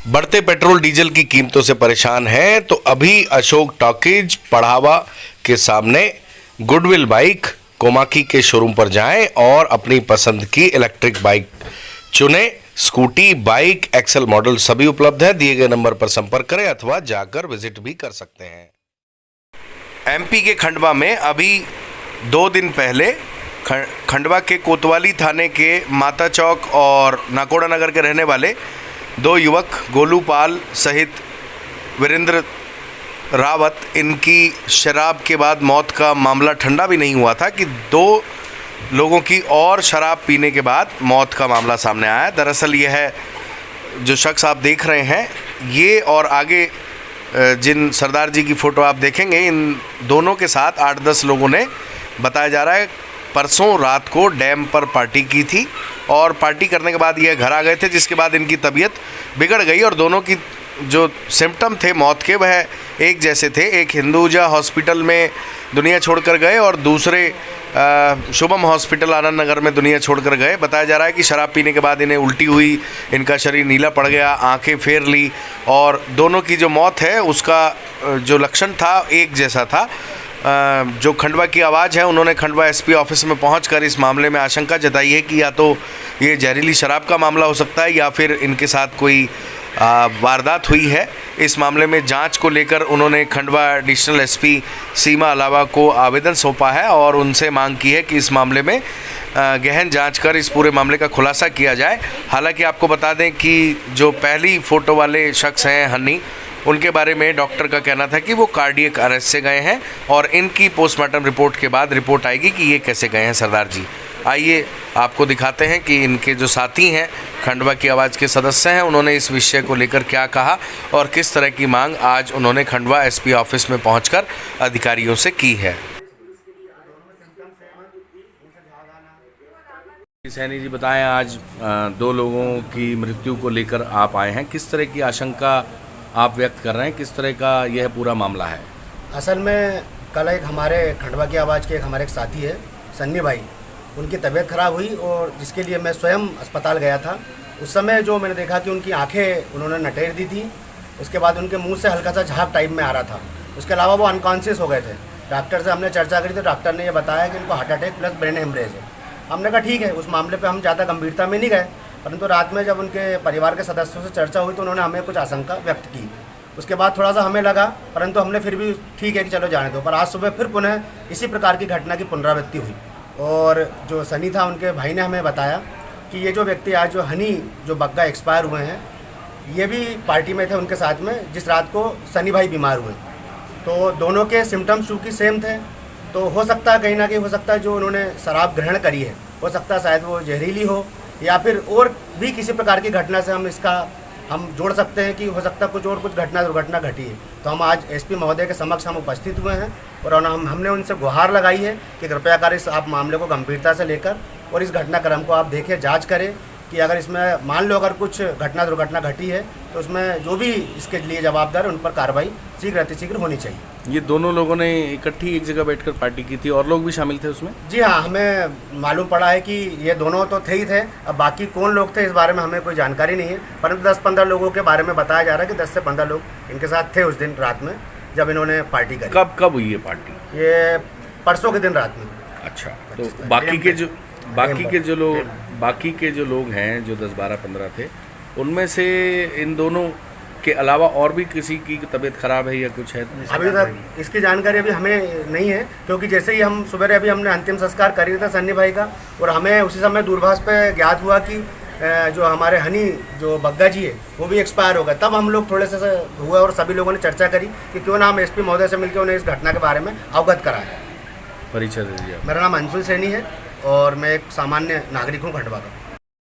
बढ़ते petrol diesel की कीमतों से परेशान हैं तो अभी अशोक टॉकीज पढ़ावा के सामने गुडविल बाइक कोमाकी के शोरूम पर जाएं और अपनी पसंद की इलेक्ट्रिक बाइक चुनें। स्कूटी, बाइक, एक्सेल मॉडल सभी उपलब्ध है। दिए गए नंबर पर संपर्क करें अथवा जाकर विजिट भी कर सकते हैं। एमपी के खंडवा में अभी 2 दिन पहले खंडवा के कोतवाली थाने के माता चौक और नाकोड़ा नगर के रहने वाले 2 युवक गोलू पाल सहित वीरेंद्र रावत, इनकी शराब के बाद मौत का मामला ठंडा भी नहीं हुआ था कि 2 लोगों की और शराब पीने के बाद मौत का मामला सामने आया। दरअसल यह है जो शख्स आप देख रहे हैं, ये और आगे जिन सरदार जी की फ़ोटो आप देखेंगे, इन दोनों के साथ 8-10 लोगों ने, बताया जा रहा है, परसों रात को डैम पर पार्टी की थी और पार्टी करने के बाद ये घर आ गए थे, जिसके बाद इनकी तबीयत बिगड़ गई और दोनों की जो सिम्टम थे मौत के वह एक जैसे थे। एक हिंदुजा हॉस्पिटल में दुनिया छोड़कर गए और दूसरे शुभम हॉस्पिटल आनंद नगर में दुनिया छोड़कर गए। बताया जा रहा है कि शराब पीने के बाद इन्हें उल्टी हुई, इनका शरीर नीला पड़ गया, आंखें फेर ली और दोनों की जो मौत है उसका जो लक्षण था एक जैसा था। जो खंडवा की आवाज़ है, उन्होंने खंडवा एसपी ऑफिस में पहुंचकर इस मामले में आशंका जताई है कि या तो ये जहरीली शराब का मामला हो सकता है या फिर इनके साथ कोई वारदात हुई है। इस मामले में जांच को लेकर उन्होंने खंडवा एडिशनल एसपी सीमा अलावा को आवेदन सौंपा है और उनसे मांग की है कि इस मामले में गहन जांच कर इस पूरे मामले का खुलासा किया जाए। हालांकि आपको बता दें कि जो पहली फ़ोटो वाले शख्स हैं हनी, उनके बारे में डॉक्टर का कहना था कि वो कार्डियक अरेस्ट से गए हैं और इनकी पोस्टमार्टम रिपोर्ट के बाद रिपोर्ट आएगी कि ये कैसे गए हैं। सरदार जी, आइए आपको दिखाते हैं कि इनके जो साथी हैं, खंडवा की आवाज़ के सदस्य हैं, उन्होंने इस विषय को लेकर क्या कहा और किस तरह की मांग आज उन्होंने खंडवा एसपी ऑफिस में पहुंचकर अधिकारियों से की है। सैनी जी, बताएं, आज 2 लोगों की मृत्यु को लेकर आप आए हैं, किस तरह की आशंका आप व्यक्त कर रहे हैं, किस तरह का यह पूरा मामला है? असल में कल एक हमारे खंडवा की आवाज़ के हमारे एक साथी है सन्नी भाई, उनकी तबीयत ख़राब हुई और जिसके लिए मैं स्वयं अस्पताल गया था। उस समय जो मैंने देखा कि उनकी आंखें उन्होंने नटेर दी थी, उसके बाद उनके मुंह से हल्का सा झाग टाइप में आ रहा था। उसके अलावा वो अनकॉन्शियस हो गए थे। डॉक्टर से हमने चर्चा करी तो डॉक्टर ने ये बताया कि इनको heart attack plus brain haemorrhage है। हमने कहा ठीक है, उस मामले पर हम ज़्यादा गंभीरता में नहीं गए, परंतु रात में जब उनके परिवार के सदस्यों से चर्चा हुई तो उन्होंने हमें कुछ आशंका व्यक्त की। उसके बाद थोड़ा सा हमें लगा, परंतु हमने फिर भी ठीक है कि चलो जाने दो। पर आज सुबह फिर पुनः इसी प्रकार की घटना की पुनरावृत्ति हुई और जो सनी था, उनके भाई ने हमें बताया कि ये जो व्यक्ति आज जो हनी जो बग्गा एक्सपायर हुए हैं, ये भी पार्टी में थे उनके साथ में जिस रात को सनी भाई बीमार हुए। तो दोनों के सिम्टम्स चूँकि सेम थे, तो हो सकता है कहीं ना कहीं हो सकता है जो उन्होंने शराब ग्रहण करी है, हो सकता है शायद वो जहरीली हो या फिर और भी किसी प्रकार की घटना से हम जोड़ सकते हैं कि हो सकता है कुछ घटना दुर्घटना घटी है। तो हम आज एसपी महोदय के समक्ष हम उपस्थित हुए हैं और हमने उनसे गुहार लगाई है कि कृपया कर इस आप मामले को गंभीरता से लेकर और इस घटनाक्रम को आप देखें, जांच करें कि अगर इसमें मान लो अगर कुछ घटना दुर्घटना घटी है तो उसमें जो भी इसके लिए जवाबदार है उन पर कार्रवाई शीघ्र अतिशीघ्र होनी चाहिए। ये दोनों लोगों ने इकट्ठी एक जगह बैठकर पार्टी की थी, और लोग भी शामिल थे उसमें? जी हाँ, हमें मालूम पड़ा है कि ये दोनों तो थे ही थे। अब बाकी कौन लोग थे इस बारे में हमें कोई जानकारी नहीं है, परंतु 10-15 लोगों के बारे में बताया जा रहा है कि 10 से 15 लोग इनके साथ थे उस दिन रात में जब इन्होंने पार्टी करी। कब हुई ये पार्टी? ये परसों के दिन रात में। अच्छा, तो बाकी के जो लोग हैं, जो 10, 12, 15 थे, उनमें से इन दोनों के अलावा और भी किसी की तबीयत खराब है या कुछ है? अभी तक इसकी जानकारी अभी हमें नहीं है, क्योंकि जैसे ही हम सुबह अभी हमने अंतिम संस्कार कर दिया था सन्नी भाई का और हमें उसी समय दूरभाष पे ज्ञात हुआ कि जो हमारे हनी जो बग्गा जी है वो भी एक्सपायर हो गए। तब हम लोग थोड़े से हुए और सभी लोगों ने चर्चा करी कि क्यों ना हम एसपी महोदय से मिलकर उन्हें इस घटना के बारे में अवगत कराएं। परिचय दीजिए। मेरा नाम अंशुल सैनी है और मैं एक सामान्य नागरिक हूँ खंडवा का।